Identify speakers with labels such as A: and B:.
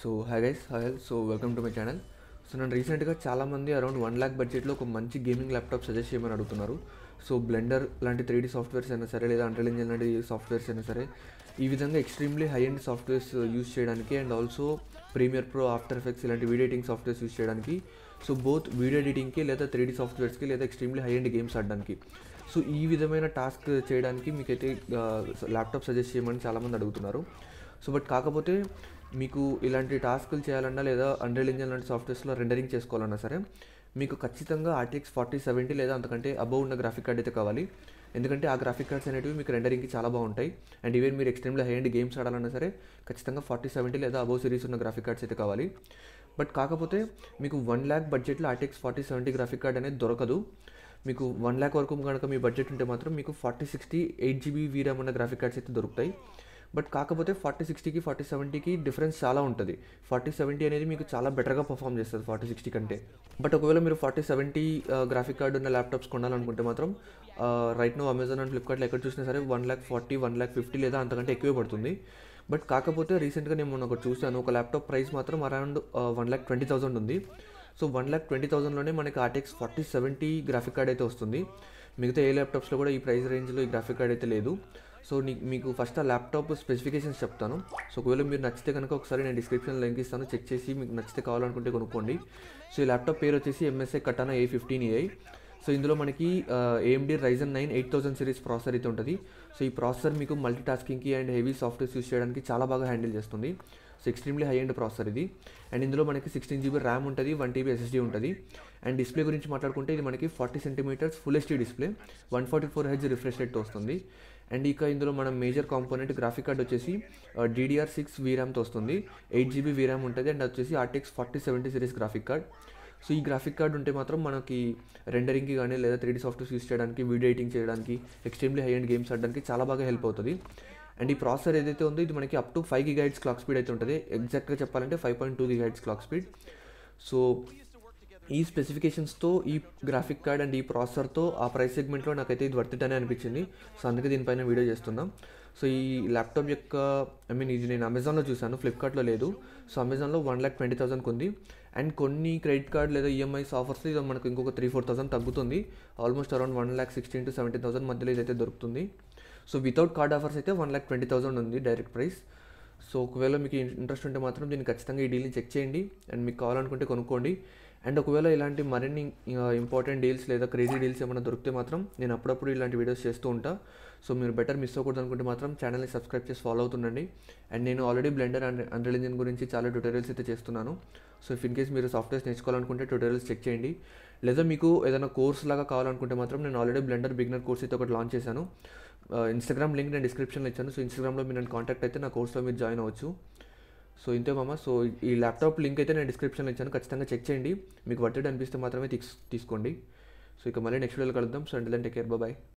A: So hi guys, hi. So welcome to my channel. So నేను రీసెంట్గా చాలామంది around 1 lakh బడ్జెట్లో ఒక మంచి గేమింగ్ ల్యాప్టాప్ సజెస్ట్ చేయమని అడుగుతున్నారు. సో బ్లెండర్ లాంటి 3D సాఫ్ట్వేర్స్ అయినా సరే, లేదా అన్రియల్ ఇంజిన్ లాంటి సాఫ్ట్వేర్స్ అయినా సరే, ఈ విధంగా extremely high end softwares use చేయడానికి, and also premiere pro, after effects ఇలాంటి వీడియో ఎడిటింగ్ సాఫ్ట్వేర్స్ యూస్ చేయడానికి, సో బోత్ వీడియో ఎడిటింగ్కి లేదా 3D సాఫ్ట్వేర్స్కి, లేదా ఎక్స్ట్రీమ్లీ హై ఎండ్ గేమ్స్ ఆడడానికి, సో ఈ విధమైన టాస్క్ చేయడానికి మీకైతే ల్యాప్టాప్ సజెస్ట్ చేయమని చాలామంది అడుగుతున్నారు. సో బట్ కాకపోతే మీకు ఇలాంటి టాస్కులు చేయాలన్నా, లేదా అన్రియల్ ఇంజిన్ లాంటి సాఫ్ట్వేర్స్లో రెండరింగ్ చేసుకోవాలన్నా సరే, మీకు ఖచ్చితంగా RTX 4070 లేదా అంతకంటే అబవ్ ఉన్న గ్రాఫిక్ కార్డ్ అయితే కావాలి. ఎందుకంటే ఆ గ్రాఫిక్ కార్డ్స్ అనేవి మీకు రెండరింగ్కి చాలా బాగుంటాయి. అండ్ ఈవెన్ మీరు ఎక్స్ట్రీమ్లీ హై ఎండ్ గేమ్స్ ఆడాలన్నా సరే ఖచ్చితంగా 4070 లేదా అబవ్ సిరీస్ ఉన్న గ్రాఫిక్ కార్డ్స్ అయితే కావాలి. బట్ కాకపోతే మీకు 1 lakh బడ్జెట్లో RTX 4070 గ్రాఫిక్ కార్డ్ అనేది దొరకదు. మీకు 1 lakh వరకు కనుక మీ బడ్జెట్ ఉంటే మాత్రం మీకు 4060 8GB VRAM ఉన్న గ్రాఫిక్ కార్డ్స్ అయితే దొరుకుతాయి. బట్ కాకపోతే 4060కి 4070కి డిఫరెన్స్ చాలా ఉంటుంది. 4070 అనేది మీకు చాలా బెటర్గా పర్ఫామ్ చేస్తుంది 4060 కంటే. బట్ ఒకవేళ మీరు 4070 గ్రాఫిక్ కార్డ్ ఉన్న ల్యాప్టాప్స్ కొనాలనుకుంటే మాత్రం రైట్ నో అమెజాన్ అండ్ ఫ్లిప్కార్ట్లో ఎక్కడ చూసినా సరే 1,40,000, 1,50,000 లేదా అంతకంటే ఎక్కువే పడుతుంది. బట్ కాకపోతే రీసెంట్గా నేను మొన్న ఒకటి చూశాను, ఒక ల్యాప్టాప్ ప్రైస్ మాత్రం అరౌండ్ 1,20,000 ఉంది. సో 1,20,000లోనే మనకి RTX 4070 గ్రాఫిక్ కార్డ్ అయితే వస్తుంది. మిగతా ఏ ల్యాప్టాప్స్లో కూడా ఈ ప్రైస్ రేంజ్లో ఈ గ్రాఫిక్ కార్డ్ అయితే లేదు. సో మీకు ఫస్ట్ ఆ ల్యాప్టాప్ స్పెసిఫికేషన్స్ చెప్తాను. సో ఒకవేళ మీరు నచ్చితే కనుక ఒకసారి నేను డిస్క్రిప్షన్లో లింక్ ఇస్తాను, చెక్ చేసి మీకు నచ్చితే కావాలనుకుంటే కొనుక్కోండి. సో ఈ ల్యాప్టాప్ పేరు వచ్చేసి MSI Katana A15AI. సో ఇందులో మనకి AMD Ryzen 9 8000 సిరీస్ ప్రాసెసర్ అయితే ఉంటుంది. సో ఈ ప్రాసెసర్ మీకు మల్టీ టాస్కింగ్కి అండ్ హెవీ సాఫ్ట్వేర్స్ యూస్ చేయడానికి చాలా బాగా హ్యాండిల్ చేస్తుంది. So extremely high end processor ఇది. అండ్ ఇందులో మనకి 16GB ర్యామ్ ఉంటుంది, 1TB SSD ఉంటుంది. అండ్ డిస్ప్లే గురించి మాట్లాడుకుంటే ఇది మనకి 40 cm full HD display, 144Hz refresh రేట్తో వస్తుంది. అండ్ ఇక ఇందులో మనం మేజర్ కాంపోనెంట్ గ్రాఫిక్ కార్డ్ వచ్చేసి DDR6 VRAMతో వస్తుంది, 8GB VRAM ఉంటుంది. అండ్ వచ్చేసి RTX 4070 series graphic card. So ఈ గ్రాఫిక్ కార్డ్ ఉంటే మాత్రం మనకి రెండరింగ్కి కానీ, లేదా 3D సాఫ్ట్వేర్స్ యూస్ చేయడానికి, వీడియో ఎడిటింగ్ చేయడానికి, ఎక్స్ట్రీమ్లీ హై ఎండ్ గేమ్స్ ఆడడానికి చాలా బాగా హెల్ప్ అవుతుంది. అండ్ ఈ ప్రాసెసర్ ఏదైతే ఉందో ఇది మనకి up to 5 GHz clock speed అయితే ఉంటుంది. ఎగ్జాక్ట్గా చెప్పాలంటే 5.2 GHz క్లాక్ స్పీడ్. సో ఈ స్పెసిఫికేషన్స్తో ఈ గ్రాఫిక్ కార్డ్ అండ్ ఈ ప్రాసెసర్తో ఆ ప్రైస్ సెగ్మెంట్లో నాకైతే ఇది వర్త్ ఇట్ అని అనిపించింది. సో అందుకే దీనిపైన వీడియో చేస్తున్నాం. సో ఈ ల్యాప్టాప్ యొక్క ఇది నేను అమెజాన్లో చూశాను, ఫ్లిప్కార్ట్లో లేదు. సో అమెజాన్లో 1,20,000 ఉంది. అండ్ కొన్ని క్రెడిట్ కార్డ్ లేదా EMIs ఆఫర్స్ ఇది మనకు ఇంకొక 3-4,000 తగ్గుతుంది. ఆల్మోస్ట్ అరౌండ్ 1,16,000 to 17,000 మధ్యలో ఇదైతే దొరుకుతుంది. సో వితౌట్ కార్డ్ ఆఫర్స్ అయితే 1,20,000 ఉంది డైరెక్ట్ ప్రైస్. సో ఒకవేళ మీకు ఇంట్రెస్ట్ ఉంటే మాత్రం దీన్ని ఖచ్చితంగా ఈ డీల్ని చెక్ చేయండి. అండ్ మీకు కావాలనుకుంటే కొనుక్కోండి. అండ్ ఒకవేళ ఇలాంటి మరిన్ని ఇంపార్టెంట్ డీల్స్ లేదా క్రేజీ డీల్స్ ఏమైనా దొరికితే మాత్రం నేను అప్పుడప్పుడు ఇలాంటి వీడియోస్ చేస్తూ ఉంటా. సో మీరు బెటర్ మిస్ అవ్వకూడదు అనుకుంటే మాత్రం ఛానల్ని సబ్స్క్రైబ్ చేసి ఫాలో అవుతుండండి. అండ్ నేను already Blender and Unreal Engine గురించి చాలా ట్యూటోరియల్స్ అయితే చేస్తున్నాను. సో ఇఫ్ ఇన్ కేస్ మీరు సాఫ్ట్వేర్స్ నేర్చుకోవాలనుకుంటే ట్యూటోరియల్స్ చెక్ చేయండి. లేదా మీకు ఏదైనా కోర్స్ లాగా కావాలనుకుంటే మాత్రం నేను ఆల్రెడీ బ్లెండర్ బిగినర్ కోర్స్ అయితే ఒకటి లాంచ్ చేశాను. ఇన్స్టాగ్రామ్ లింక్ నేను డిస్క్రిప్షన్లో ఇచ్చాను. సో ఇన్స్టాగ్రామ్లో మీరు నన్ను కాంటాక్ట్ అయితే నా కోర్స్లో మీరు జాయిన్ అవ్వచ్చు. సో ఇంతే మామ. సో ఈ ల్యాప్టాప్ లింక్ అయితే నేను డిస్క్రిప్షన్లో ఇచ్చాను, ఖచ్చితంగా చెక్ చేయండి. మీకు వర్త్ ఇట్ అనిపిస్తే మాత్రమే తీసుకోండి. సో ఇక మళ్ళీ నెక్స్ట్ వీడియోలో కలుద్దాం. So until then take care, bye.